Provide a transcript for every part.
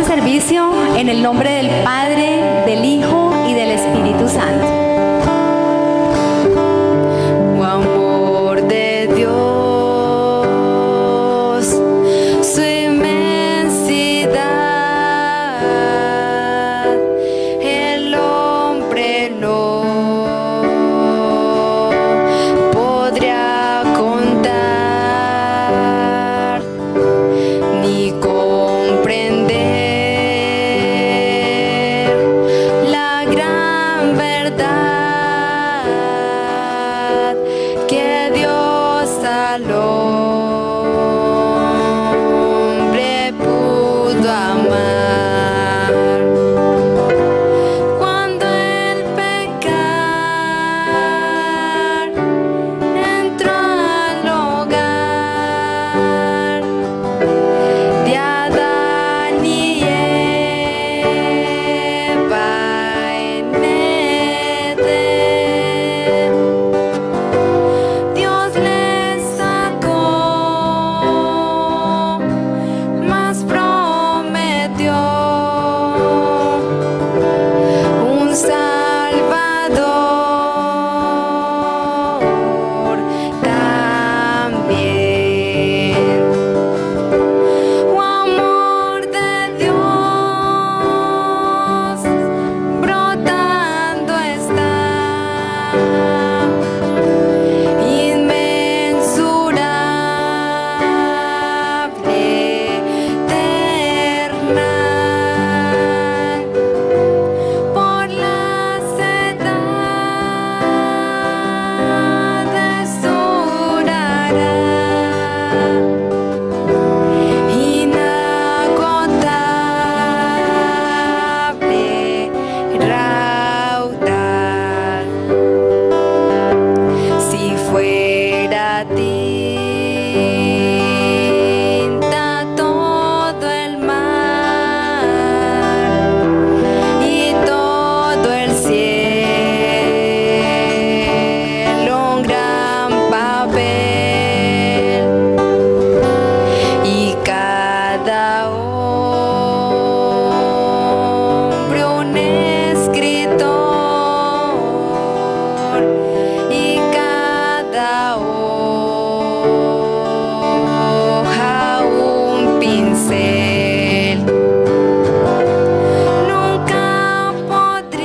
servicio en el nombre del Padre, del Hijo y del Espíritu Santo. Oh amor de Dios, su inmensidad, el hombre no podría contar ni comprender la gran verdad que Dios al hombre pudo amar. Cuando el pecar entró al hogar de Adán y Eva en Edén, Dios les sacó, mas prometió un Salvador también. Oh amor de Dios, brotando está, inmensurable, eternal, por las edades durará. Inagotable, raudal, si fuera tinta todo el mar y todo el cielo un gran papel, y cada hombre un escritor, y cada hoja un pincel. Nunca podrían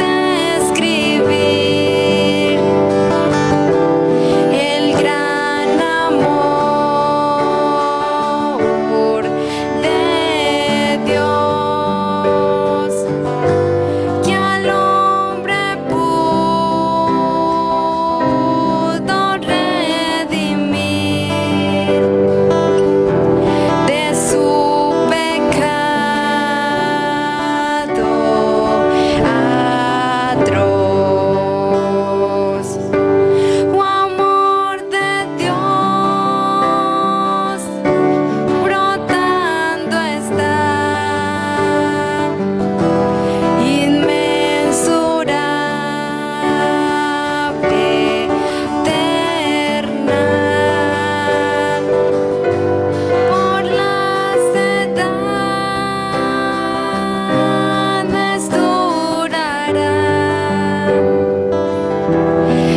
describir el gran amor de Dios que al hombre pudo redimir de su pecado atroz. Oh amor de Dios, brotando está, inmensurable, eternal, por las edades durará.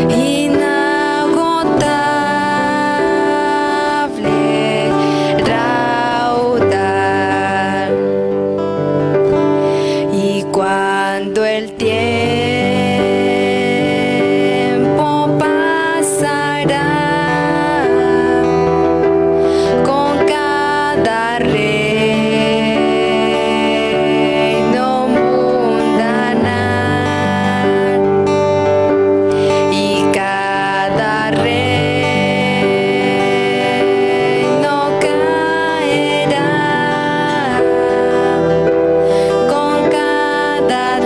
Inagotable, raudal, y cuando el tiempo pasará con cada reino mundanal, y cada reino caerá con cada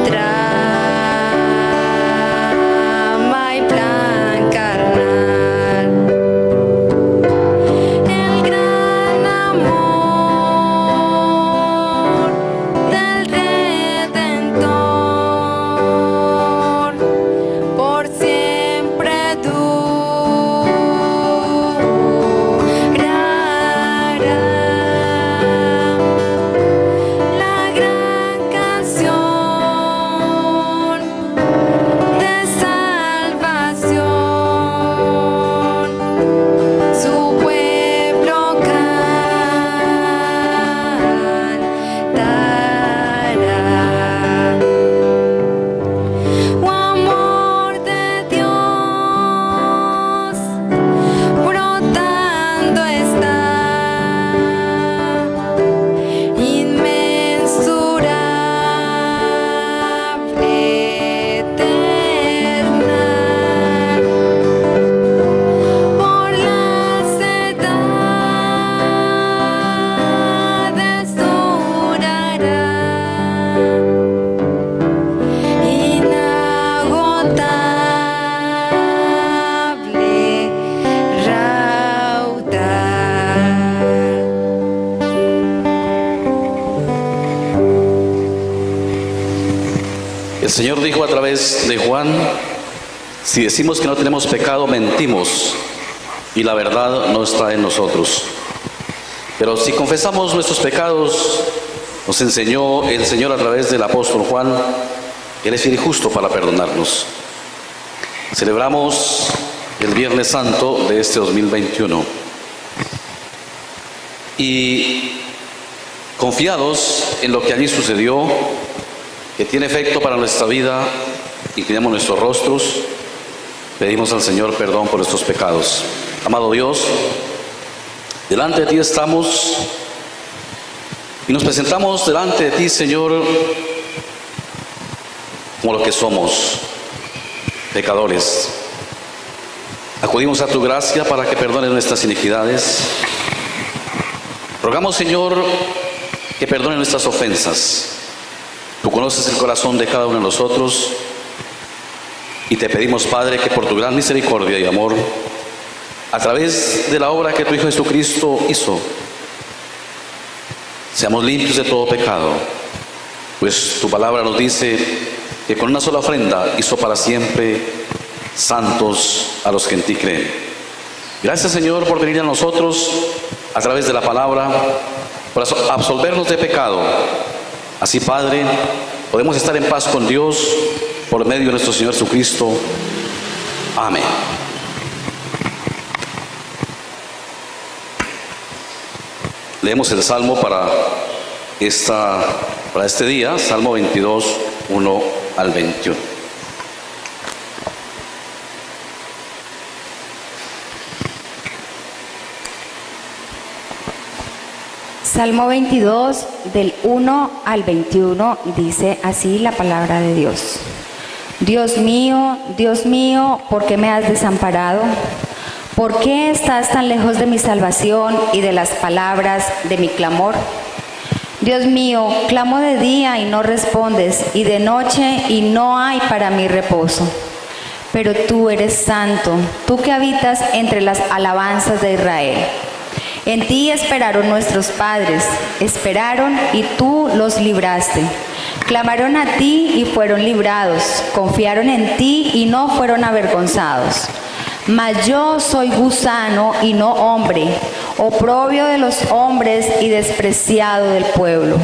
Señor dijo a través de Juan: si decimos que no tenemos pecado, mentimos y la verdad no está en nosotros. Pero si confesamos nuestros pecados, nos enseñó el Señor a través del apóstol Juan, que Él es fiel y justo para perdonarnos. Celebramos el Viernes Santo de este 2021 y confiados en lo que allí sucedió, que tiene efecto para nuestra vida, inclinamos nuestros rostros, pedimos al Señor perdón por nuestros pecados. Amado Dios, delante de ti estamos y nos presentamos delante de ti, Señor, como lo que somos, pecadores. Acudimos a tu gracia para que perdones nuestras iniquidades. Rogamos, Señor, que perdone nuestras ofensas. Tú conoces el corazón de cada uno de nosotros y te pedimos, Padre, que por tu gran misericordia y amor, a través de la obra que tu Hijo Jesucristo hizo, seamos limpios de todo pecado, pues tu palabra nos dice que con una sola ofrenda hizo para siempre santos a los que en ti creen. Gracias, Señor, por venir a nosotros a través de la palabra, por absolvernos de pecado. Así, Padre, podemos estar en paz con Dios por medio de nuestro Señor Jesucristo. Amén. Leemos el Salmo para este día, Salmo 22, 1 al 21. Salmo 22, del 1 al 21, dice así la palabra de Dios. Dios mío, ¿por qué me has desamparado? ¿Por qué estás tan lejos de mi salvación y de las palabras de mi clamor? Dios mío, clamo de día y no respondes, y de noche y no hay para mí reposo. Pero tú eres santo, tú que habitas entre las alabanzas de Israel. En ti esperaron nuestros padres, esperaron y tú los libraste. Clamaron a ti y fueron librados, confiaron en ti y no fueron avergonzados. Mas yo soy gusano y no hombre, oprobio de los hombres y despreciado del pueblo.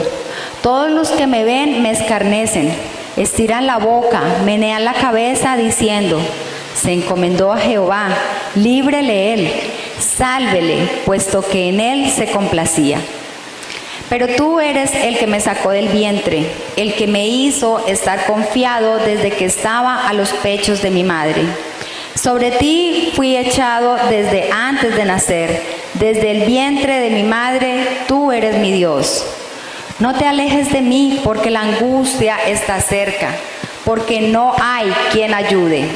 Todos los que me ven me escarnecen, estiran la boca, menean la cabeza diciendo: se encomendó a Jehová, líbrele él, sálvele, puesto que en él se complacía. Pero tú eres el que me sacó del vientre, el que me hizo estar confiado desde que estaba a los pechos de mi madre. Sobre ti fui echado desde antes de nacer, desde el vientre de mi madre, tú eres mi Dios. No te alejes de mí, porque la angustia está cerca, porque no hay quien ayude.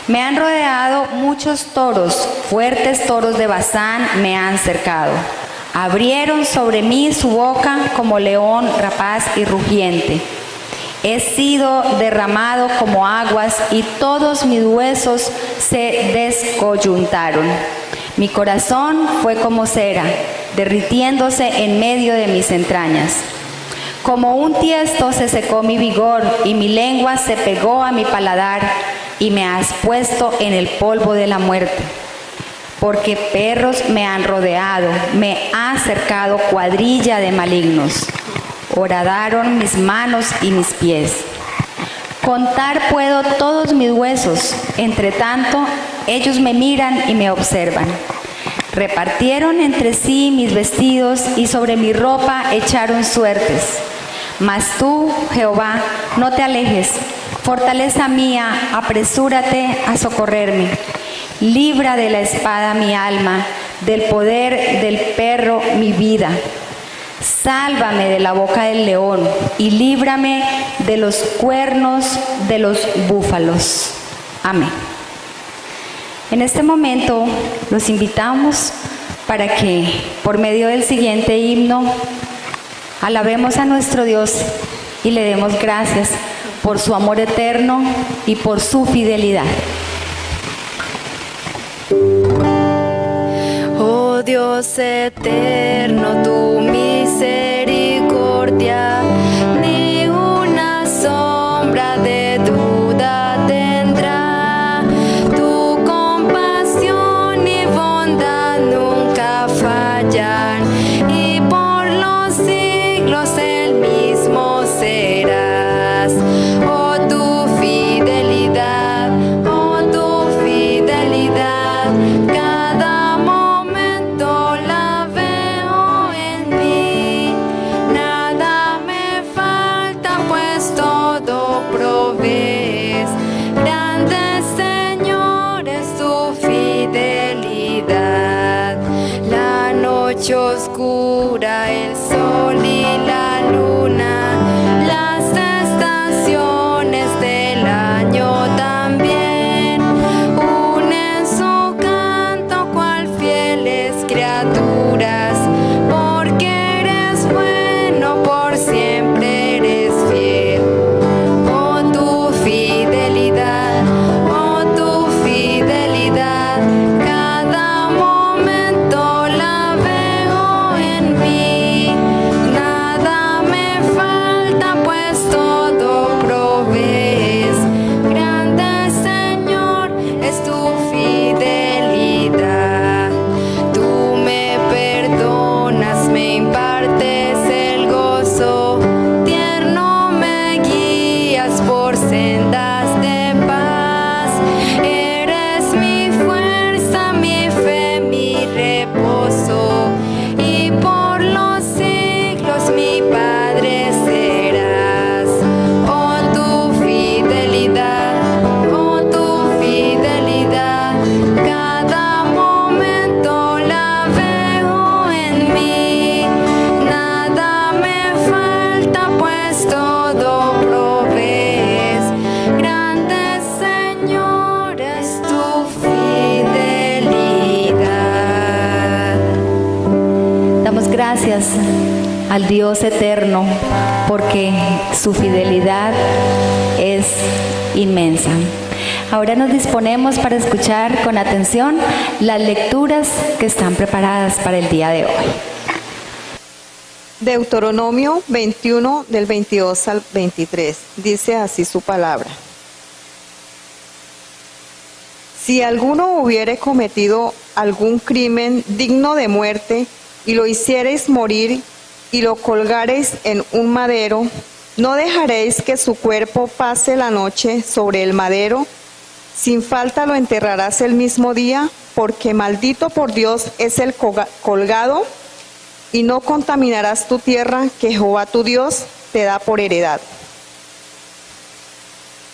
Me han rodeado muchos toros, fuertes toros de Basán me han cercado. Abrieron sobre mí su boca como león rapaz y rugiente. He sido derramado como aguas y todos mis huesos se descoyuntaron. Mi corazón fue como cera, derritiéndose en medio de mis entrañas. Como un tiesto se secó mi vigor y mi lengua se pegó a mi paladar, y me has puesto en el polvo de la muerte. Porque perros me han rodeado, me ha cercado cuadrilla de malignos. Horadaron mis manos y mis pies. Contar puedo todos mis huesos, entre tanto ellos me miran y me observan. Repartieron entre sí mis vestidos y sobre mi ropa echaron suertes. Mas tú, Jehová, no te alejes, fortaleza mía, apresúrate a socorrerme. Libra de la espada mi alma, del poder del perro mi vida. Sálvame de la boca del león y líbrame de los cuernos de los búfalos. Amén. En este momento los invitamos para que por medio del siguiente himno alabemos a nuestro Dios y le demos gracias por su amor eterno y por su fidelidad. Oh Dios eterno, tu misericordia, ni una sombra de noche oscura, el sol y la luna, las estaciones del año también unen su canto cual fieles criaturas, porque eres bueno, por siempre eres fiel. Oh, tu fidelidad, cada momento la veo en mí. Nada me falta, pues todo provees. Grande Señor es tu fidelidad. Tú me perdonas, me impartes el gozo, tierno me guías por sendas de paz. Eres mi fuerza, mi fe, mi reposo, y por los siglos mi Padre serás. Oh, tu fidelidad, cada momento la veo en mí. Nada me falta, pues todo provees. Grande Señor es tu fidelidad. Damos gracias al Dios eterno porque su fidelidad es inmensa. Ahora nos disponemos para escuchar con atención las lecturas que están preparadas para el día de hoy. Deuteronomio 21 del 22 al 23. Dice así su palabra. Si alguno hubiere cometido algún crimen digno de muerte y lo hiciereis morir y lo colgareis en un madero, no dejaréis que su cuerpo pase la noche sobre el madero. Sin falta lo enterrarás el mismo día, porque maldito por Dios es el colgado, y no contaminarás tu tierra que Jehová tu Dios te da por heredad.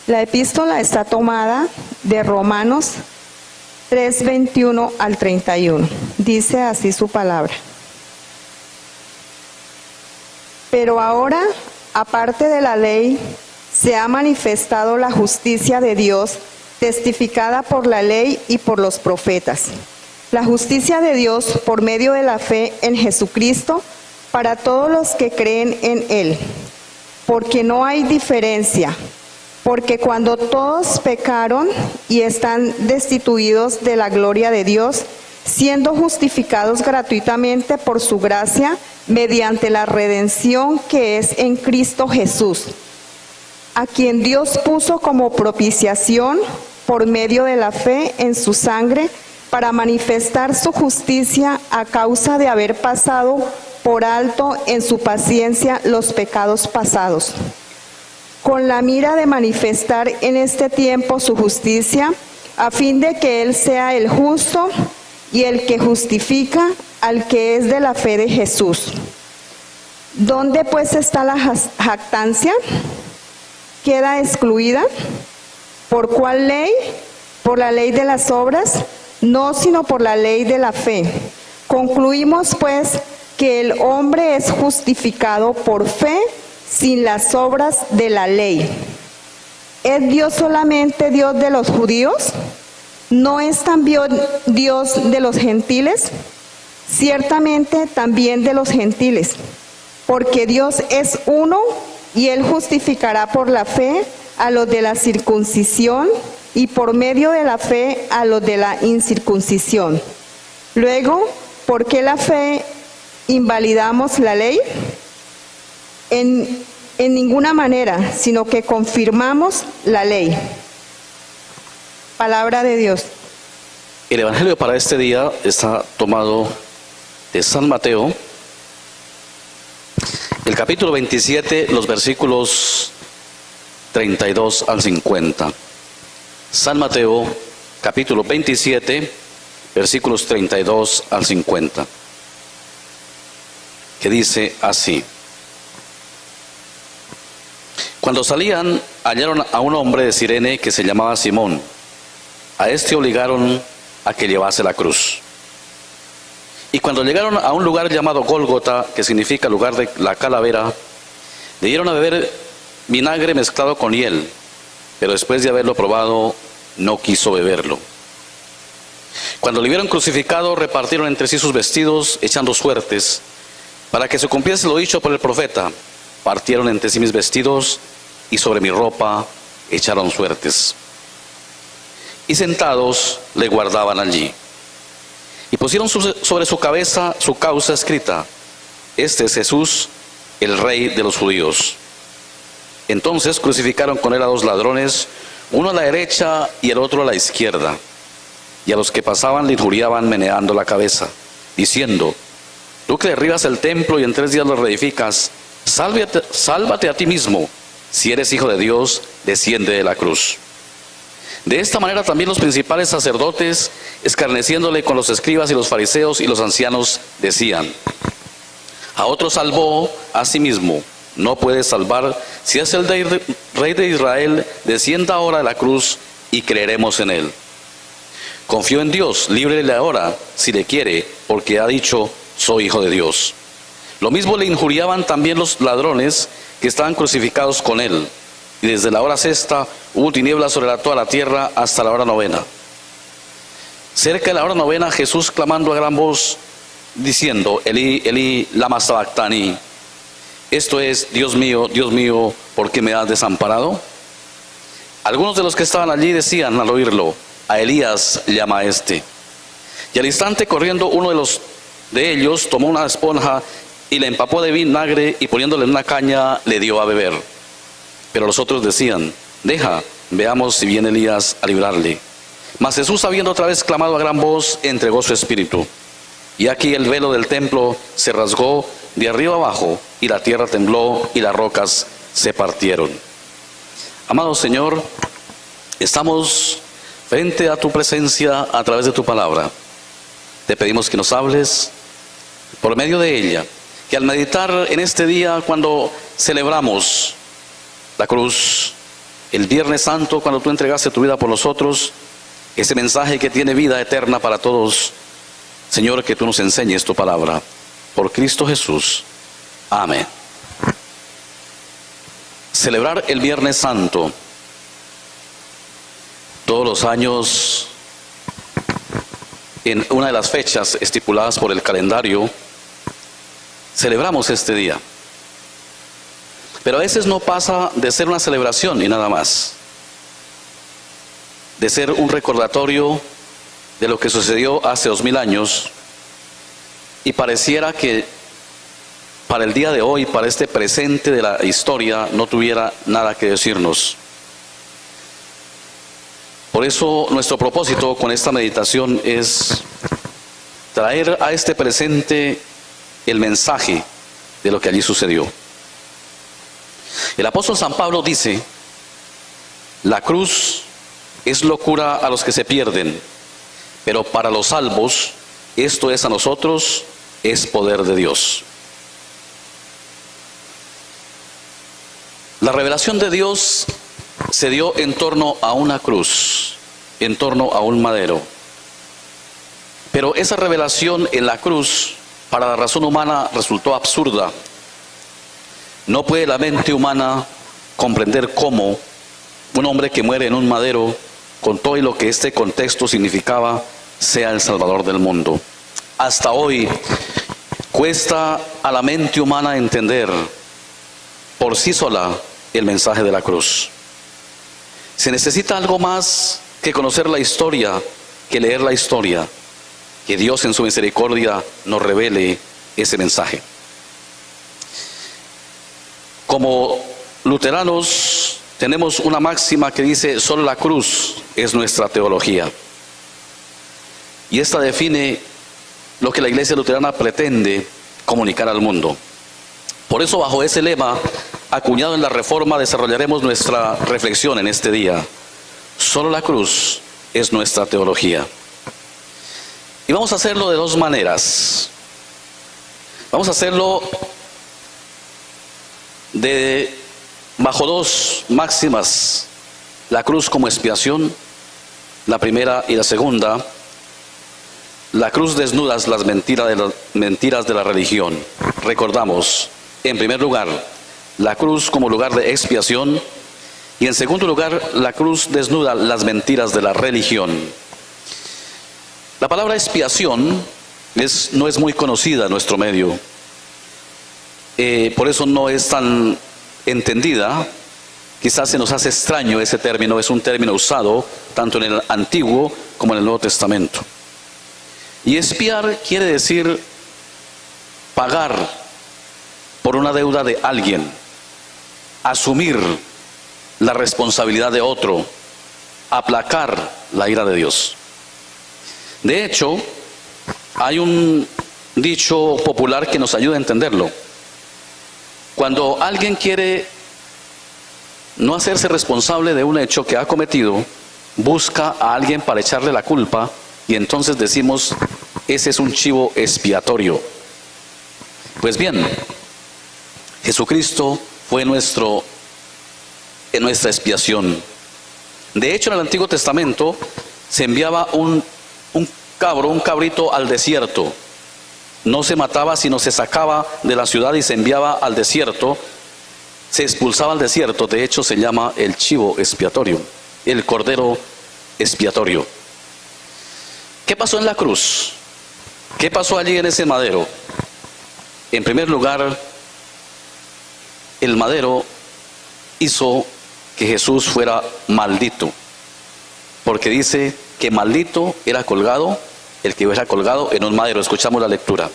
La epístola está tomada de Romanos 3, 21 al 31. Dice así su palabra. Pero ahora, aparte de la ley, se ha manifestado la justicia de Dios, testificada por la ley y por los profetas. La justicia de Dios por medio de la fe en Jesucristo para todos los que creen en Él. Porque no hay diferencia, porque cuando todos pecaron y están destituidos de la gloria de Dios, siendo justificados gratuitamente por su gracia, mediante la redención que es en Cristo Jesús, a quien Dios puso como propiciación por medio de la fe en su sangre, para manifestar su justicia a causa de haber pasado por alto en su paciencia los pecados pasados, con la mira de manifestar en este tiempo su justicia, a fin de que Él sea el justo y el que justifica al que es de la fe de Jesús. ¿Dónde pues está la jactancia? ¿Queda excluida? ¿Por cuál ley? ¿Por la ley de las obras? No, sino por la ley de la fe. Concluimos pues que el hombre es justificado por fe sin las obras de la ley. ¿Es Dios solamente Dios de los judíos? ¿No es también Dios de los gentiles? Ciertamente también de los gentiles, porque Dios es uno y Él justificará por la fe a los de la circuncisión y por medio de la fe a los de la incircuncisión. Luego, ¿por qué la fe invalidamos la ley? En ninguna manera, sino que confirmamos la ley. Palabra de Dios. El Evangelio para este día está tomado de San Mateo, el capítulo 27, los versículos 32 al 50. San Mateo, capítulo 27, versículos 32 al 50, que dice así. Cuando salían, hallaron a un hombre de Cirene que se llamaba Simón. A este obligaron a que llevase la cruz. Y cuando llegaron a un lugar llamado Gólgota, que significa lugar de la calavera, le dieron a beber vinagre mezclado con hiel, pero después de haberlo probado, no quiso beberlo. Cuando le vieron crucificado, repartieron entre sí sus vestidos, echando suertes, para que se cumpliese lo dicho por el profeta: partieron entre sí mis vestidos, y sobre mi ropa echaron suertes. Y sentados le guardaban allí. Y pusieron sobre su cabeza su causa escrita: este es Jesús, el Rey de los judíos. Entonces crucificaron con él a dos ladrones, uno a la derecha y el otro a la izquierda. Y a los que pasaban le injuriaban meneando la cabeza, diciendo: tú que derribas el templo y en 3 días lo reedificas, sálvate a ti mismo. Si eres hijo de Dios, desciende de la cruz. De esta manera también los principales sacerdotes, escarneciéndole con los escribas y los fariseos y los ancianos, decían: a otro salvó, a sí mismo no puede salvar. Si es el Rey de Israel, descienda ahora de la cruz y creeremos en él. Confío en Dios, líbrele ahora si le quiere, porque ha dicho: soy hijo de Dios. Lo mismo le injuriaban también los ladrones que estaban crucificados con él. Y desde la hora sexta hubo tinieblas sobre toda la tierra hasta la hora 9. Cerca de la hora 9, Jesús, clamando a gran voz, diciendo: Elí, Elí, lama sabactani. Esto es: Dios mío, ¿por qué me has desamparado? Algunos de los que estaban allí decían al oírlo: a Elías llama a este. Y al instante, corriendo uno de ellos, tomó una esponja y la empapó de vinagre, y poniéndole en una caña le dio a beber. Pero los otros decían: deja, veamos si viene Elías a librarle. Mas Jesús, habiendo otra vez clamado a gran voz, entregó su espíritu. Y aquí el velo del templo se rasgó de arriba abajo, y la tierra tembló, y las rocas se partieron. Amado Señor, estamos frente a tu presencia a través de tu palabra. Te pedimos que nos hables por medio de ella, que al meditar en este día, cuando celebramos la cruz, el Viernes Santo, cuando tú entregaste tu vida por nosotros, ese mensaje que tiene vida eterna para todos, Señor, que tú nos enseñes tu palabra. Por Cristo Jesús. Amén. Celebrar el Viernes Santo. Todos los años, en una de las fechas estipuladas por el calendario, celebramos este día. Pero a veces no pasa de ser una celebración y nada más, de ser un recordatorio de lo que sucedió hace 2000 años, y pareciera que para el día de hoy, para este presente de la historia, no tuviera nada que decirnos. Por eso nuestro propósito con esta meditación es traer a este presente el mensaje de lo que allí sucedió. El apóstol San Pablo dice: la cruz es locura a los que se pierden, pero para los salvos, esto es a nosotros, es poder de Dios. La revelación de Dios se dio en torno a una cruz, en torno a un madero. Pero esa revelación en la cruz, para la razón humana, resultó absurda. No puede la mente humana comprender cómo un hombre que muere en un madero, con todo y lo que este contexto significaba, sea el Salvador del mundo. Hasta hoy cuesta a la mente humana entender por sí sola el mensaje de la cruz. Se necesita algo más que conocer la historia, que leer la historia, que Dios en su misericordia nos revele ese mensaje. Como luteranos tenemos una máxima que dice: solo la cruz es nuestra teología. Y esta define lo que la Iglesia luterana pretende comunicar al mundo. Por eso, bajo ese lema acuñado en la Reforma, desarrollaremos nuestra reflexión en este día. Solo la cruz es nuestra teología. Y vamos a hacerlo de dos maneras. Vamos a hacerlo bajo dos máximas: la cruz como expiación, la primera, y la segunda, la cruz desnuda las mentiras de la religión. Recordamos, en primer lugar, la cruz como lugar de expiación, y en segundo lugar, la cruz desnuda las mentiras de la religión. La palabra expiación no es muy conocida en nuestro medio. Por eso no es tan entendida. Quizás se nos hace extraño ese término. Es un término usado tanto en el Antiguo como en el Nuevo Testamento. Y expiar quiere decir pagar por una deuda de alguien, asumir la responsabilidad de otro, aplacar la ira de Dios. De hecho, hay un dicho popular que nos ayuda a entenderlo. Cuando alguien quiere no hacerse responsable de un hecho que ha cometido, busca a alguien para echarle la culpa, y entonces decimos, ese es un chivo expiatorio. Pues bien, Jesucristo fue en nuestra expiación. De hecho, en el Antiguo Testamento se enviaba un cabrito al desierto. No se mataba, sino se sacaba de la ciudad y se enviaba al desierto. Se expulsaba al desierto. De hecho, se llama el chivo expiatorio, el cordero expiatorio. ¿Qué pasó en la cruz? ¿Qué pasó allí en ese madero? En primer lugar, el madero hizo que Jesús fuera maldito, porque dice que maldito era colgado el que era colgado en un madero. Escuchamos la lectura.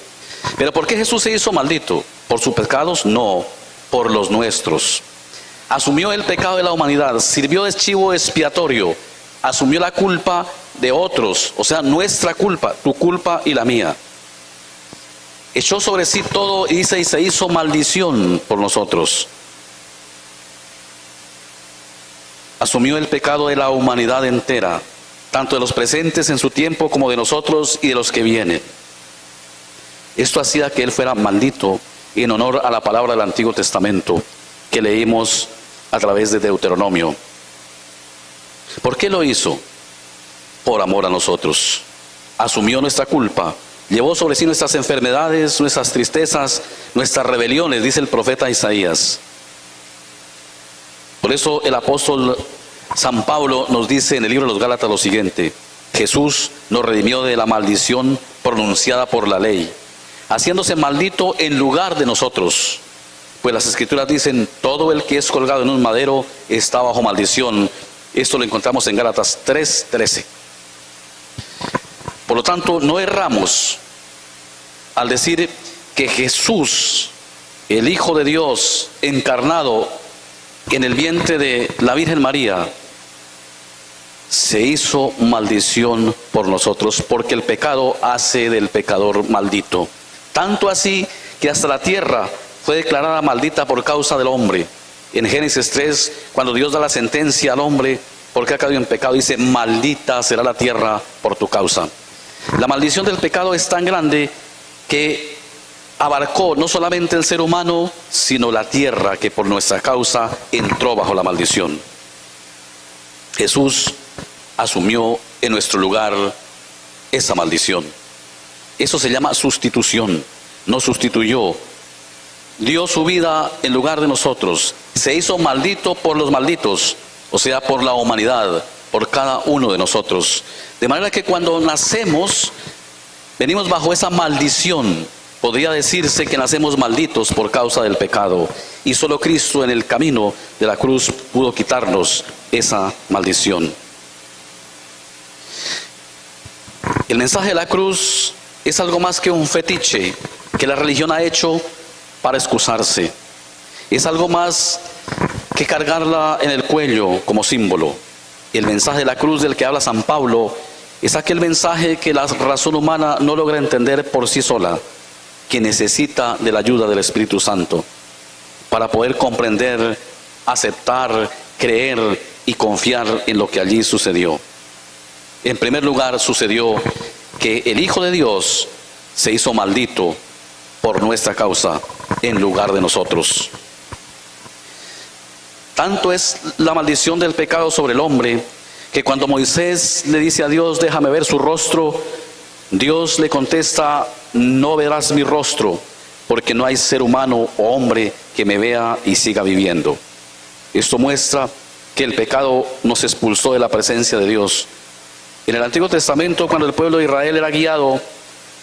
¿Pero por qué Jesús se hizo maldito? ¿Por sus pecados? No, por los nuestros. Asumió el pecado de la humanidad, sirvió de chivo expiatorio, asumió la culpa de otros, o sea, nuestra culpa, tu culpa y la mía. Echó sobre sí todo y se hizo maldición por nosotros. Asumió el pecado de la humanidad entera, tanto de los presentes en su tiempo como de nosotros y de los que vienen. Esto hacía que Él fuera maldito en honor a la palabra del Antiguo Testamento que leímos a través de Deuteronomio. ¿Por qué lo hizo? Por amor a nosotros. Asumió nuestra culpa, llevó sobre sí nuestras enfermedades, nuestras tristezas, nuestras rebeliones, dice el profeta Isaías. Por eso el apóstol San Pablo nos dice en el libro de los Gálatas lo siguiente: Jesús nos redimió de la maldición pronunciada por la ley, haciéndose maldito en lugar de nosotros. Pues las Escrituras dicen, todo el que es colgado en un madero está bajo maldición. Esto lo encontramos en Gálatas 3:13. Por lo tanto, no erramos al decir que Jesús, el Hijo de Dios, encarnado en el vientre de la Virgen María, se hizo maldición por nosotros, porque el pecado hace del pecador maldito. Tanto así que hasta la tierra fue declarada maldita por causa del hombre. En Génesis 3, cuando Dios da la sentencia al hombre porque ha caído en pecado, dice, maldita será la tierra por tu causa. La maldición del pecado es tan grande que abarcó no solamente el ser humano, sino la tierra, que por nuestra causa entró bajo la maldición. Jesús asumió en nuestro lugar esa maldición. Eso se llama sustitución. Nos sustituyó, dio su vida en lugar de nosotros, se hizo maldito por los malditos, o sea, por la humanidad, por cada uno de nosotros. De manera que cuando nacemos, venimos bajo esa maldición. Podría decirse que nacemos malditos por causa del pecado, y solo Cristo en el camino de la cruz pudo quitarnos esa maldición. El mensaje de la cruz es algo más que un fetiche que la religión ha hecho para excusarse. Es algo más que cargarla en el cuello como símbolo. El mensaje de la cruz del que habla San Pablo es aquel mensaje que la razón humana no logra entender por sí sola, que necesita de la ayuda del Espíritu Santo para poder comprender, aceptar, creer y confiar en lo que allí sucedió. En primer lugar, sucedió que el Hijo de Dios se hizo maldito por nuestra causa en lugar de nosotros. Tanto es la maldición del pecado sobre el hombre, que cuando Moisés le dice a Dios, déjame ver su rostro, Dios le contesta: no verás mi rostro, porque no hay ser humano o hombre que me vea y siga viviendo. Esto muestra que el pecado nos expulsó de la presencia de Dios. En el Antiguo Testamento, cuando el pueblo de Israel era guiado,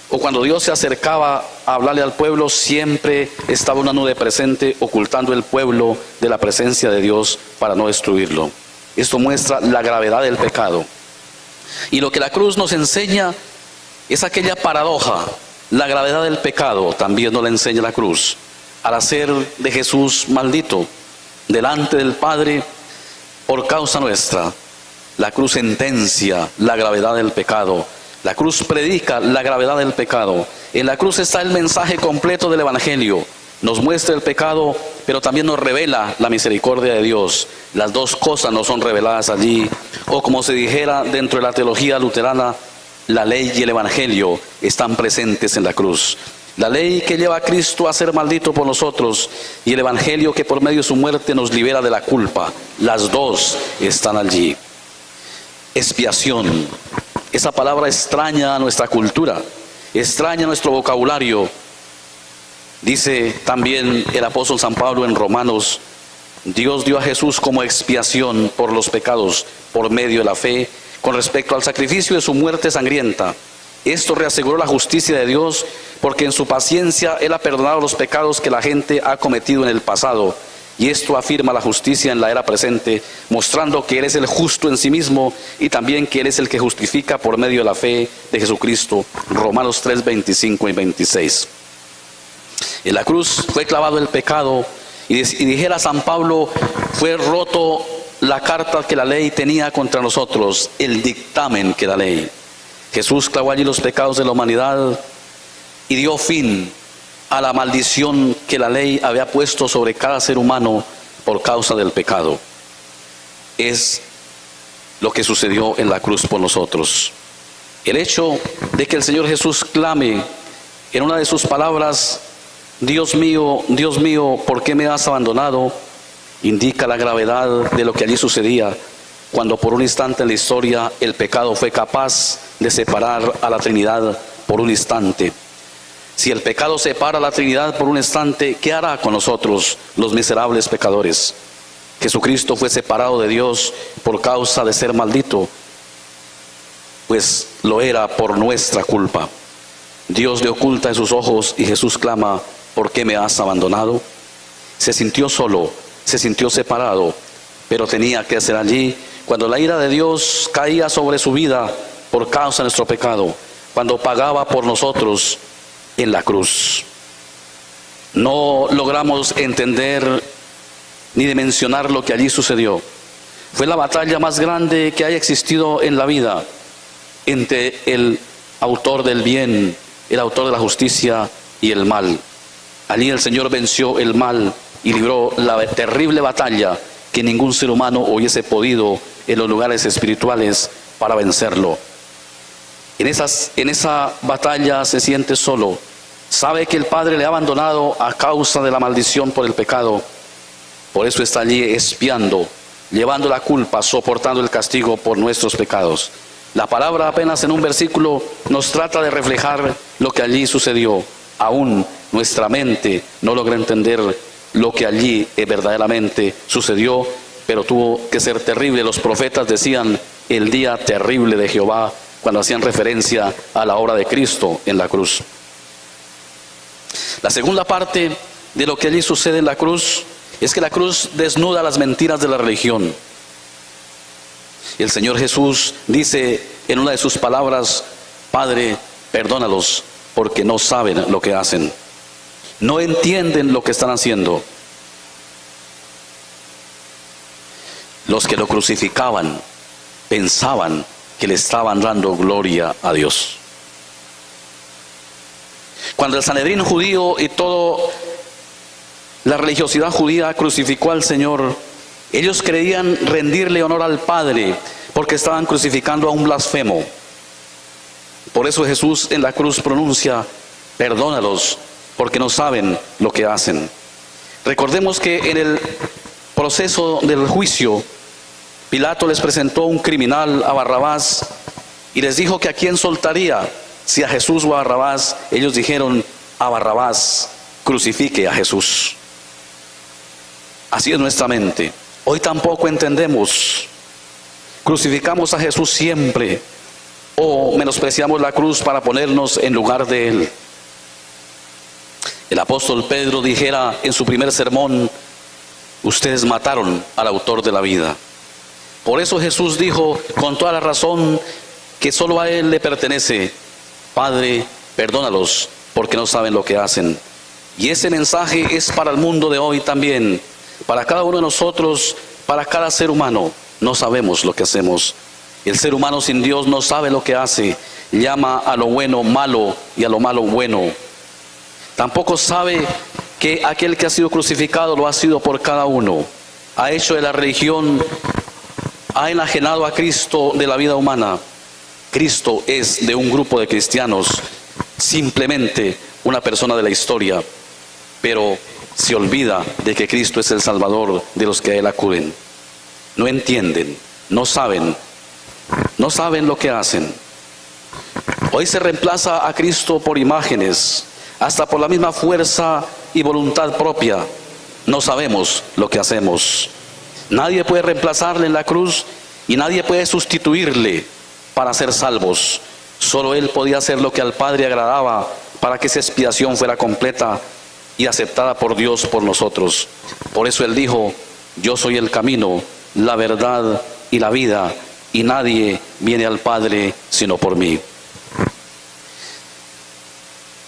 o cuando Dios se acercaba a hablarle al pueblo, siempre estaba una nube presente ocultando el pueblo de la presencia de Dios para no destruirlo. Esto muestra la gravedad del pecado. Y lo que la cruz nos enseña es aquella paradoja. La gravedad del pecado también nos la enseña la cruz. Al hacer de Jesús maldito delante del Padre por causa nuestra, la cruz sentencia la gravedad del pecado. La cruz predica la gravedad del pecado. En la cruz está el mensaje completo del Evangelio. Nos muestra el pecado, pero también nos revela la misericordia de Dios. Las dos cosas no son reveladas allí. O como se dijera dentro de la teología luterana, la ley y el Evangelio están presentes en la cruz. La ley que lleva a Cristo a ser maldito por nosotros y el Evangelio que por medio de su muerte nos libera de la culpa. Las dos están allí. Expiación. Esa palabra extraña a nuestra cultura, extraña a nuestro vocabulario. Dice también el apóstol San Pablo en Romanos: Dios dio a Jesús como expiación por los pecados por medio de la fe, con respecto al sacrificio de su muerte sangrienta. Esto reaseguró la justicia de Dios, porque en su paciencia Él ha perdonado los pecados que la gente ha cometido en el pasado. Y esto afirma la justicia en la era presente, mostrando que Él es el justo en sí mismo y también que Él es el que justifica por medio de la fe de Jesucristo. Romanos 3, 25 y 26. En la cruz fue clavado el pecado y dijera San Pablo, fue roto la carta que la ley tenía contra nosotros, el dictamen que la ley. Jesús clavó allí los pecados de la humanidad y dio fin a la maldición que la ley había puesto sobre cada ser humano por causa del pecado. Es lo que sucedió en la cruz por nosotros. El hecho de que el Señor Jesús clame en una de sus palabras: Dios mío, ¿por qué me has abandonado?, indica la gravedad de lo que allí sucedía, cuando por un instante en la historia el pecado fue capaz de separar a la Trinidad por un instante. Si el pecado separa a la Trinidad por un instante, ¿qué hará con nosotros, los miserables pecadores? Jesucristo fue separado de Dios por causa de ser maldito, pues lo era por nuestra culpa. Dios le oculta en sus ojos y Jesús clama: ¿por qué me has abandonado? Se sintió solo, se sintió separado, pero tenía que ser allí cuando la ira de Dios caía sobre su vida por causa de nuestro pecado, cuando pagaba por nosotros en la cruz. No logramos entender ni dimensionar lo que allí sucedió. Fue la batalla más grande que haya existido en la vida entre el autor del bien, el autor de la justicia y el mal. Allí el Señor venció el mal y libró la terrible batalla que ningún ser humano hubiese podido en los lugares espirituales para vencerlo. En esa batalla se siente solo. Sabe que el Padre le ha abandonado a causa de la maldición por el pecado. Por eso está allí expiando, llevando la culpa, soportando el castigo por nuestros pecados. La palabra apenas en un versículo nos trata de reflejar lo que allí sucedió. Aún nuestra mente no logra entender lo que allí verdaderamente sucedió, pero tuvo que ser terrible. Los profetas decían el día terrible de Jehová cuando hacían referencia a la obra de Cristo en la cruz. La segunda parte de lo que allí sucede en la cruz es que la cruz desnuda las mentiras de la religión. El Señor Jesús dice en una de sus palabras: Padre, perdónalos porque no saben lo que hacen. No entienden lo que están haciendo. Los que lo crucificaban pensaban que le estaban dando gloria a Dios. Cuando el Sanedrín judío y toda la religiosidad judía crucificó al Señor, ellos creían rendirle honor al Padre porque estaban crucificando a un blasfemo. Por eso Jesús en la cruz pronuncia: perdónalos porque no saben lo que hacen. Recordemos que en el proceso del juicio, Pilato les presentó un criminal, a Barrabás, y les dijo que a quién soltaría, si a Jesús o a Barrabás, ellos dijeron: a Barrabás, crucifique a Jesús. Así es nuestra mente. Hoy tampoco entendemos. Crucificamos a Jesús siempre, o menospreciamos la cruz para ponernos en lugar de Él. El apóstol Pedro dijera en su primer sermón: ustedes mataron al autor de la vida. Por eso Jesús dijo con toda la razón que solo a Él le pertenece: Padre, perdónalos porque no saben lo que hacen. Y ese mensaje es para el mundo de hoy también, para cada uno de nosotros, para cada ser humano. No sabemos lo que hacemos. El ser humano sin Dios no sabe lo que hace. Llama a lo bueno malo y a lo malo bueno. Tampoco sabe que aquel que ha sido crucificado lo ha sido por cada uno. Ha hecho de la religión, ha enajenado a Cristo de la vida humana. Cristo es de un grupo de cristianos, simplemente una persona de la historia, pero se olvida de que Cristo es el Salvador de los que a Él acuden. No entienden, no saben lo que hacen. Hoy se reemplaza a Cristo por imágenes, hasta por la misma fuerza y voluntad propia. No sabemos lo que hacemos. Nadie puede reemplazarle en la cruz y nadie puede sustituirle para ser salvos. Solo Él podía hacer lo que al Padre agradaba para que esa expiación fuera completa y aceptada por Dios por nosotros. Por eso Él dijo: yo soy el camino, la verdad y la vida, y nadie viene al Padre sino por mí.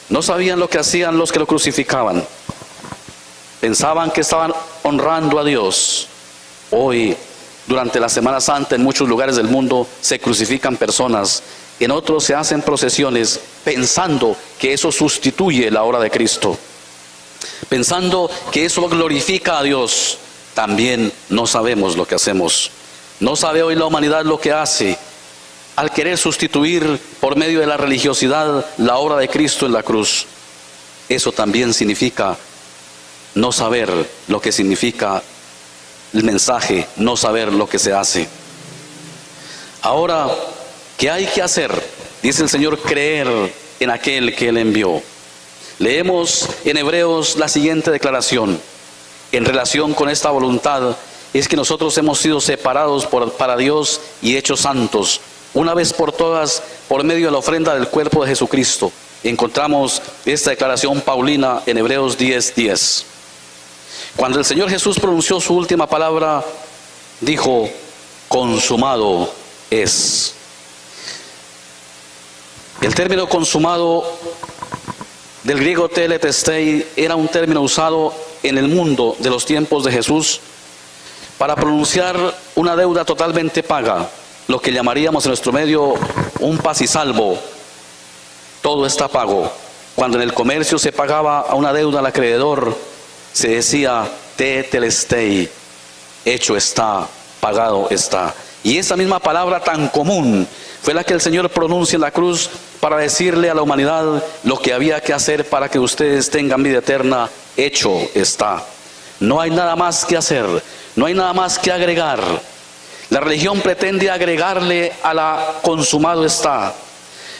No sabían lo que hacían los que lo crucificaban. Pensaban que estaban honrando a Dios. Hoy, durante la Semana Santa, en muchos lugares del mundo se crucifican personas. En otros se hacen procesiones pensando que eso sustituye la obra de Cristo, pensando que eso glorifica a Dios. También no sabemos lo que hacemos. No sabe hoy la humanidad lo que hace al querer sustituir por medio de la religiosidad la obra de Cristo en la cruz. Eso también significa no saber lo que significa el mensaje, no saber lo que se hace. Ahora, ¿qué hay que hacer? Dice el Señor: creer en aquel que Él envió. Leemos en Hebreos la siguiente declaración en relación con esta voluntad: es que nosotros hemos sido separados para Dios y hechos santos, una vez por todas, por medio de la ofrenda del cuerpo de Jesucristo. Encontramos esta declaración paulina en Hebreos 10:10. Cuando el Señor Jesús pronunció su última palabra, dijo: consumado es. El término consumado, del griego teletestei, era un término usado en el mundo de los tiempos de Jesús para pronunciar una deuda totalmente paga, lo que llamaríamos en nuestro medio un paz y salvo. Todo está pago. Cuando en el comercio se pagaba a una deuda al acreedor, se decía tetelestei, hecho está, pagado está. Y esa misma palabra tan común fue la que el Señor pronuncia en la cruz para decirle a la humanidad lo que había que hacer para que ustedes tengan vida eterna: hecho está. No hay nada más que hacer, no hay nada más que agregar. La religión pretende agregarle a la consumado está.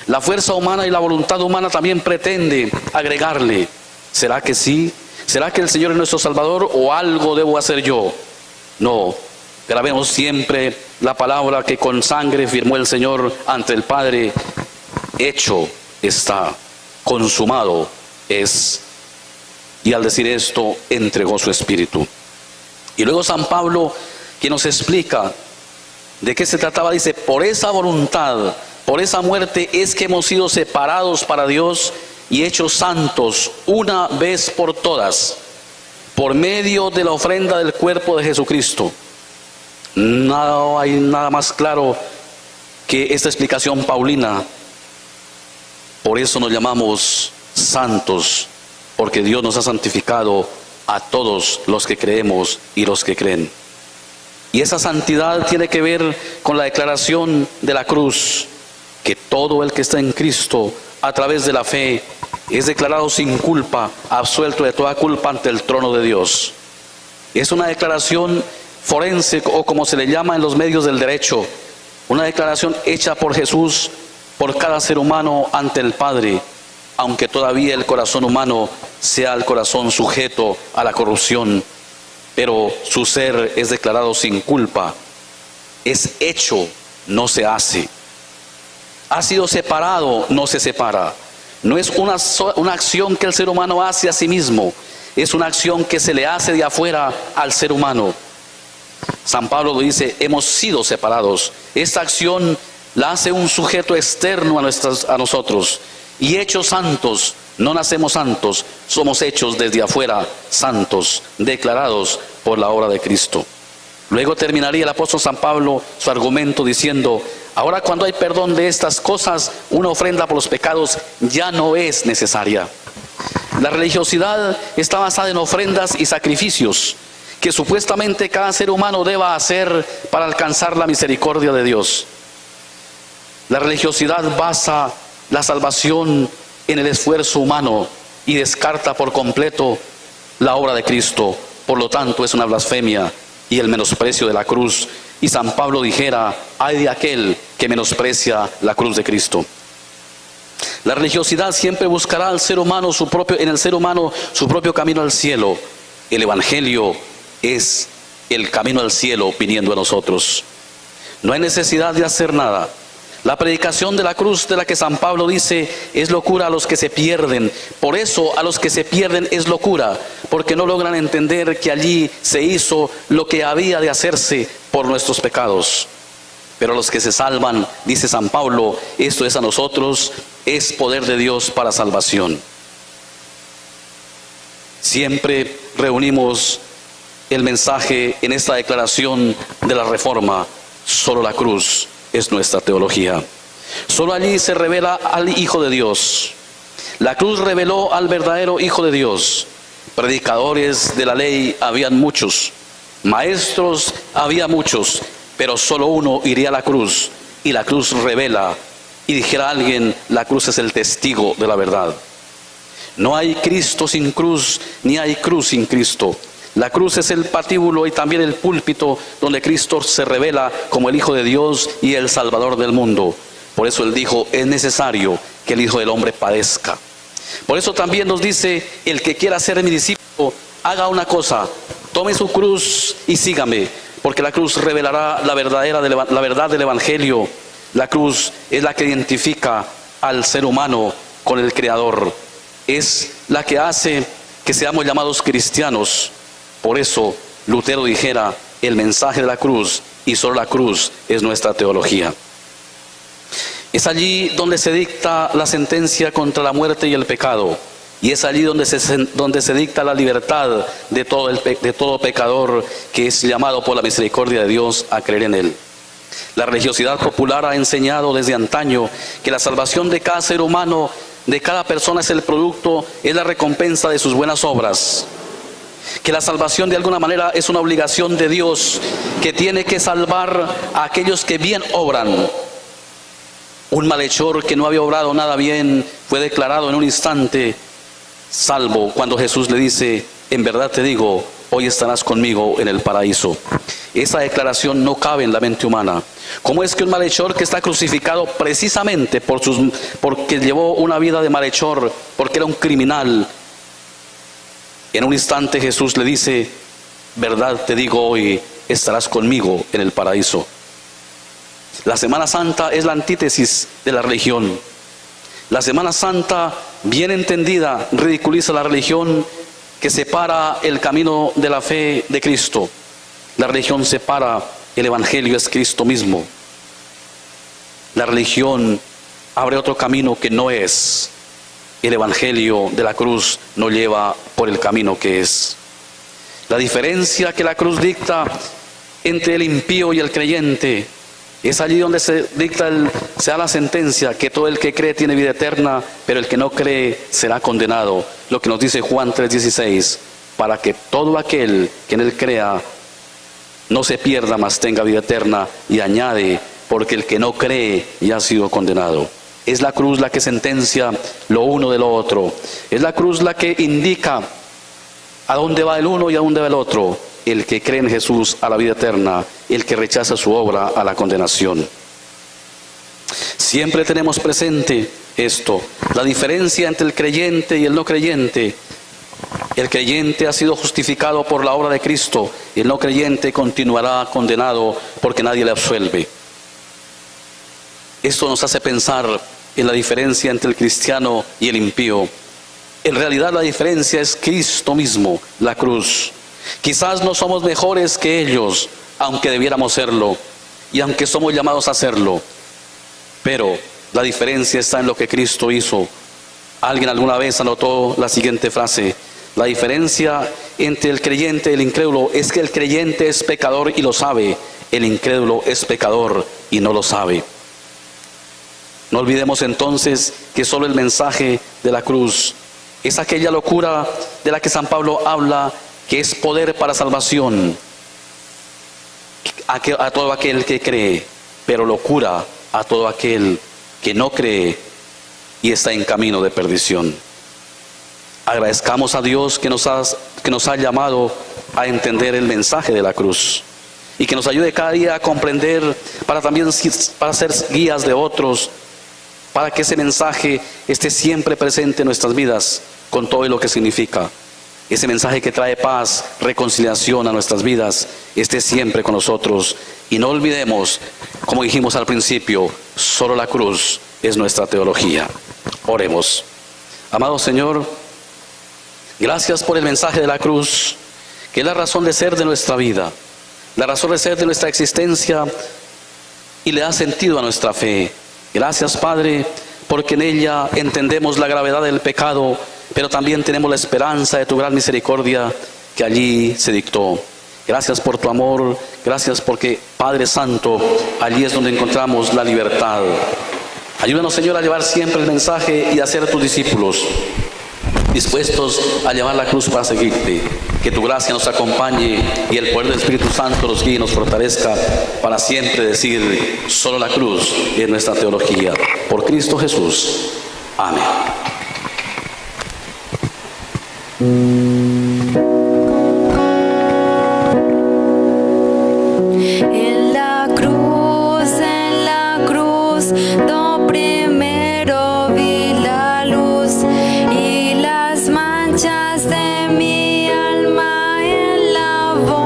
La fuerza humana y la voluntad humana también pretende agregarle. ¿Será que sí? ¿Será que el Señor es nuestro Salvador o algo debo hacer yo? No, grabemos siempre la palabra que con sangre firmó el Señor ante el Padre: hecho está, consumado es. Y al decir esto, entregó su espíritu. Y luego San Pablo, que nos explica de qué se trataba, dice: por esa voluntad, por esa muerte es que hemos sido separados para Dios y hechos santos una vez por todas, por medio de la ofrenda del cuerpo de Jesucristo. No hay nada más claro que esta explicación paulina. Por eso nos llamamos santos, porque Dios nos ha santificado a todos los que creemos y los que creen. Y esa santidad tiene que ver con la declaración de la cruz, que todo el que está en Cristo a través de la fe es declarado sin culpa, absuelto de toda culpa ante el trono de Dios. Es una declaración forense, o como se le llama en los medios del derecho, una declaración hecha por Jesús por cada ser humano ante el Padre, aunque todavía el corazón humano sea el corazón sujeto a la corrupción, pero su ser es declarado sin culpa. Es hecho, no se hace. Ha sido separado, no se separa. No es una acción que el ser humano hace a sí mismo, es una acción que se le hace de afuera al ser humano. San Pablo lo dice, hemos sido separados. Esta acción la hace un sujeto externo a nosotros. Y hechos santos, no nacemos santos, somos hechos desde afuera santos, declarados por la obra de Cristo. Luego terminaría el apóstol San Pablo su argumento diciendo, ahora cuando hay perdón de estas cosas, una ofrenda por los pecados ya no es necesaria. La religiosidad está basada en ofrendas y sacrificios que supuestamente cada ser humano deba hacer para alcanzar la misericordia de Dios. La religiosidad basa la salvación en el esfuerzo humano y descarta por completo la obra de Cristo. Por lo tanto, es una blasfemia y el menosprecio de la cruz. Y San Pablo dijera, ay de aquel que menosprecia la cruz de Cristo. La religiosidad siempre buscará al ser humano en el ser humano su propio camino al cielo. El Evangelio es el camino al cielo viniendo a nosotros. No hay necesidad de hacer nada. La predicación de la cruz de la que San Pablo dice es locura a los que se pierden. Por eso a los que se pierden es locura, porque no logran entender que allí se hizo lo que había de hacerse por nuestros pecados. Pero a los que se salvan, dice San Pablo, esto es a nosotros, es poder de Dios para salvación. Siempre reunimos el mensaje en esta declaración de la Reforma, solo la cruz es nuestra teología. Solo allí se revela al Hijo de Dios. La cruz reveló al verdadero Hijo de Dios. Predicadores de la ley habían muchos, maestros había muchos, pero solo uno iría a la cruz, y la cruz revela. Y dijera alguien, la cruz es el testigo de la verdad. No hay Cristo sin cruz, ni hay cruz sin Cristo. La cruz es el patíbulo y también el púlpito donde Cristo se revela como el Hijo de Dios y el Salvador del mundo. Por eso Él dijo, es necesario que el Hijo del Hombre padezca. Por eso también nos dice, el que quiera ser mi discípulo, haga una cosa, tome su cruz y sígame, porque la cruz revelará la verdad del Evangelio. La cruz es la que identifica al ser humano con el Creador. Es la que hace que seamos llamados cristianos. Por eso Lutero dijera, el mensaje de la cruz y solo la cruz es nuestra teología. Es allí donde se dicta la sentencia contra la muerte y el pecado. Y es allí donde se dicta la libertad de todo pecador que es llamado por la misericordia de Dios a creer en Él. La religiosidad popular ha enseñado desde antaño que la salvación de cada ser humano, de cada persona es la recompensa de sus buenas obras. Que la salvación de alguna manera es una obligación de Dios que tiene que salvar a aquellos que bien obran. Un malhechor que no había obrado nada bien fue declarado en un instante salvo cuando Jesús le dice, en verdad te digo, hoy estarás conmigo en el paraíso. Esa declaración no cabe en la mente humana. ¿Cómo es que un malhechor que está crucificado precisamente porque llevó una vida de malhechor, porque era un criminal, en un instante Jesús le dice, verdad te digo hoy, estarás conmigo en el paraíso? La Semana Santa es la antítesis de la religión. La Semana Santa, bien entendida, ridiculiza la religión que separa el camino de la fe de Cristo. La religión separa, el Evangelio es Cristo mismo. La religión abre otro camino que no es. El Evangelio de la cruz nos lleva por el camino que es. La diferencia que la cruz dicta entre el impío y el creyente es allí donde se da la sentencia que todo el que cree tiene vida eterna, pero el que no cree será condenado. Lo que nos dice Juan 3:16, para que todo aquel que en él crea no se pierda, mas tenga vida eterna, y añade, porque el que no cree ya ha sido condenado. Es la cruz la que sentencia lo uno de lo otro. Es la cruz la que indica a dónde va el uno y a dónde va el otro. El que cree en Jesús a la vida eterna, el que rechaza su obra a la condenación. Siempre tenemos presente esto, la diferencia entre el creyente y el no creyente. El creyente ha sido justificado por la obra de Cristo y el no creyente continuará condenado porque nadie le absuelve. Esto nos hace pensar en la diferencia entre el cristiano y el impío. En realidad la diferencia es Cristo mismo, la cruz. Quizás no somos mejores que ellos, aunque debiéramos serlo y aunque somos llamados a serlo. Pero la diferencia está en lo que Cristo hizo. Alguien alguna vez anotó la siguiente frase: la diferencia entre el creyente y el incrédulo es que el creyente es pecador y lo sabe, el incrédulo es pecador y no lo sabe. No olvidemos entonces que solo el mensaje de la cruz es aquella locura de la que San Pablo habla, que es poder para salvación a todo aquel que cree, pero locura a todo aquel que no cree y está en camino de perdición. Agradezcamos a Dios que nos ha llamado a entender el mensaje de la cruz y que nos ayude cada día a comprender para ser guías de otros, para que ese mensaje esté siempre presente en nuestras vidas con todo lo que significa. Ese mensaje que trae paz, reconciliación a nuestras vidas, esté siempre con nosotros. Y no olvidemos, como dijimos al principio, solo la cruz es nuestra teología. Oremos. Amado Señor, gracias por el mensaje de la cruz, que es la razón de ser de nuestra vida, la razón de ser de nuestra existencia y le da sentido a nuestra fe. Gracias, Padre, porque en ella entendemos la gravedad del pecado, pero también tenemos la esperanza de tu gran misericordia que allí se dictó. Gracias por tu amor, gracias porque, Padre Santo, allí es donde encontramos la libertad. Ayúdanos, Señor, a llevar siempre el mensaje y a ser tus discípulos, dispuestos a llevar la cruz para seguirte. Que tu gracia nos acompañe y el poder del Espíritu Santo nos guíe y nos fortalezca para siempre decir: solo la cruz es nuestra teología. Por Cristo Jesús. Amén. En la cruz, do primero vi la luz y las manchas de mi alma él lavó.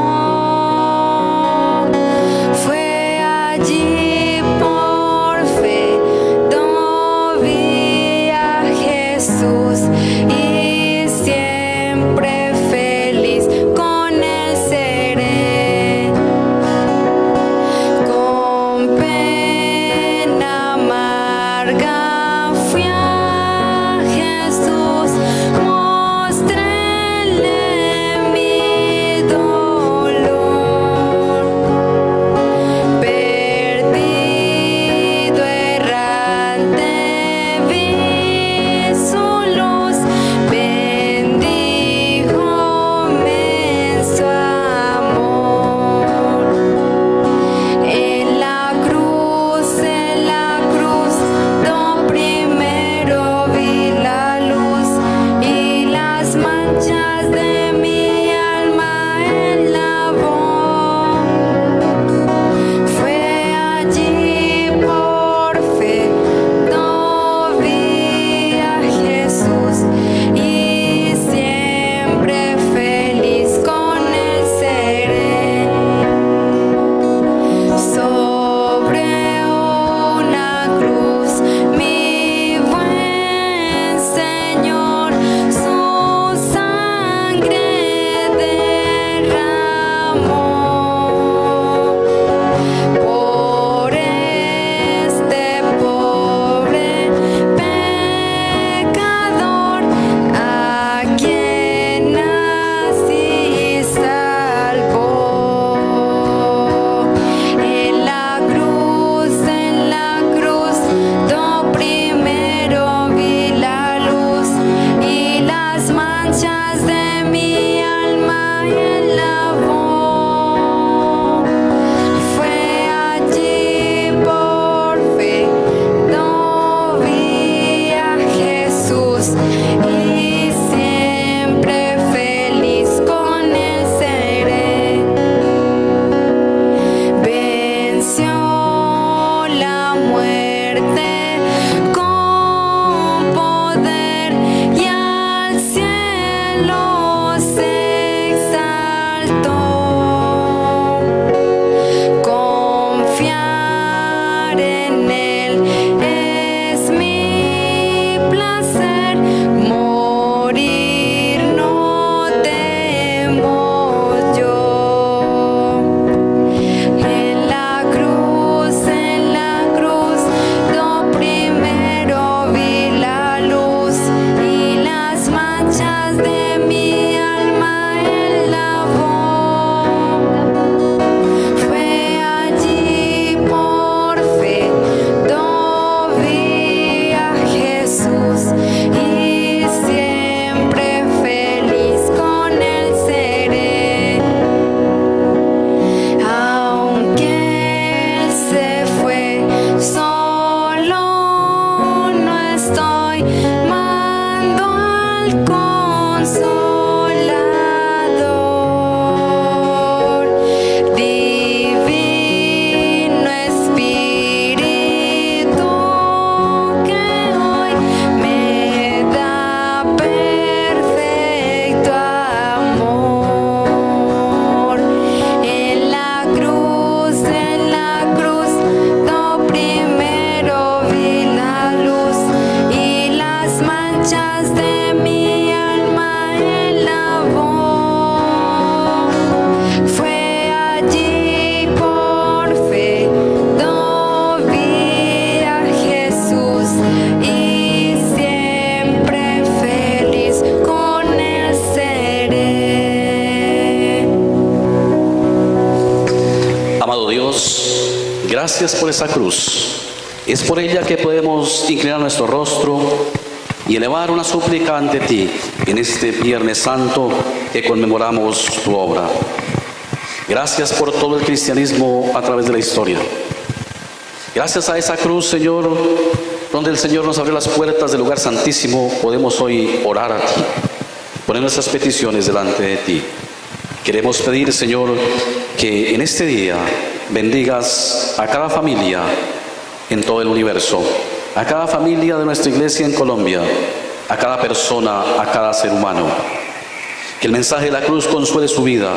Fue allí por fe, do vi a Jesús y siempre feliz con él seré. Con pena fuerte con poder y al cielo se exaltó. Confiar en Él es mi placer, morir no temo yo. En la cruz, lo primero vi la luz y las manchas de mi alma Él lavó. Fue allí por fe, do vi a Jesús y siempre feliz con Él seré. Aunque Él se fue, solo no estoy, mando al Consolador. Divino Espíritu que hoy me da perfecto amor. En la cruz, lo primero vi la luz y las manchas de mi alma Él lavó. Fue allí por fe, do vi a Jesús y siempre feliz con Él seré. Amado Dios, gracias por esa cruz. Es por ella que podemos inclinar nuestro rostro y elevar una súplica ante ti en este Viernes Santo que conmemoramos tu obra. Gracias por todo el cristianismo a través de la historia. Gracias a esa cruz, Señor, donde el Señor nos abrió las puertas del lugar santísimo, podemos hoy orar a ti, poner nuestras peticiones delante de ti. Queremos pedir, Señor, que en este día bendigas a cada familia en todo el universo, a cada familia de nuestra iglesia en Colombia, a cada persona, a cada ser humano. Que el mensaje de la cruz consuele su vida,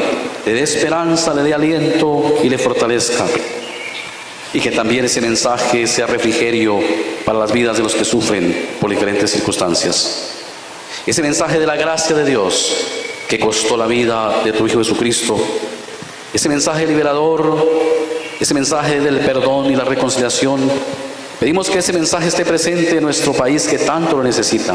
le dé esperanza, le dé aliento y le fortalezca. Y que también ese mensaje sea refrigerio para las vidas de los que sufren por diferentes circunstancias. Ese mensaje de la gracia de Dios que costó la vida de tu Hijo Jesucristo, ese mensaje liberador, ese mensaje del perdón y la reconciliación, pedimos que ese mensaje esté presente en nuestro país que tanto lo necesita.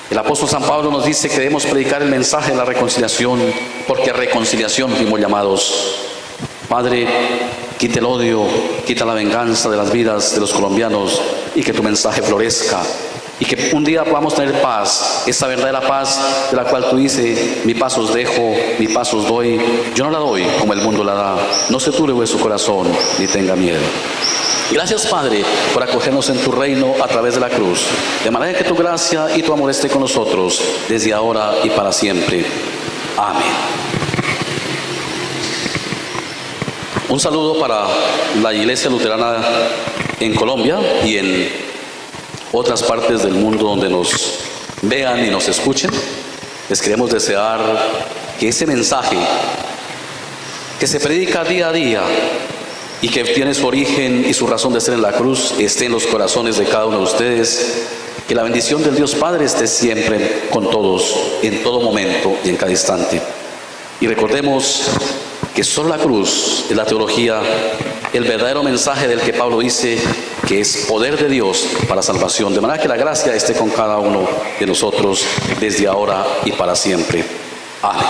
El apóstol San Pablo nos dice que debemos predicar el mensaje de la reconciliación, porque a reconciliación fuimos llamados. Padre, quita el odio, quita la venganza de las vidas de los colombianos y que tu mensaje florezca. Y que un día podamos tener paz, esa verdadera paz de la cual tú dices, mi paz os dejo, mi paz os doy. Yo no la doy como el mundo la da. No se turbe vuestro corazón, ni tenga miedo. Gracias, Padre, por acogernos en tu reino a través de la cruz. De manera que tu gracia y tu amor esté con nosotros, desde ahora y para siempre. Amén. Un saludo para la Iglesia Luterana en Colombia y en otras partes del mundo donde nos vean y nos escuchen. Les queremos desear que ese mensaje que se predica día a día y que tiene su origen y su razón de ser en la cruz esté en los corazones de cada uno de ustedes. Que la bendición del Dios Padre esté siempre con todos, en todo momento y en cada instante. Y recordemos que solo la cruz es la teología, el verdadero mensaje del que Pablo dice que es poder de Dios para salvación. De manera que la gracia esté con cada uno de nosotros desde ahora y para siempre. Amén.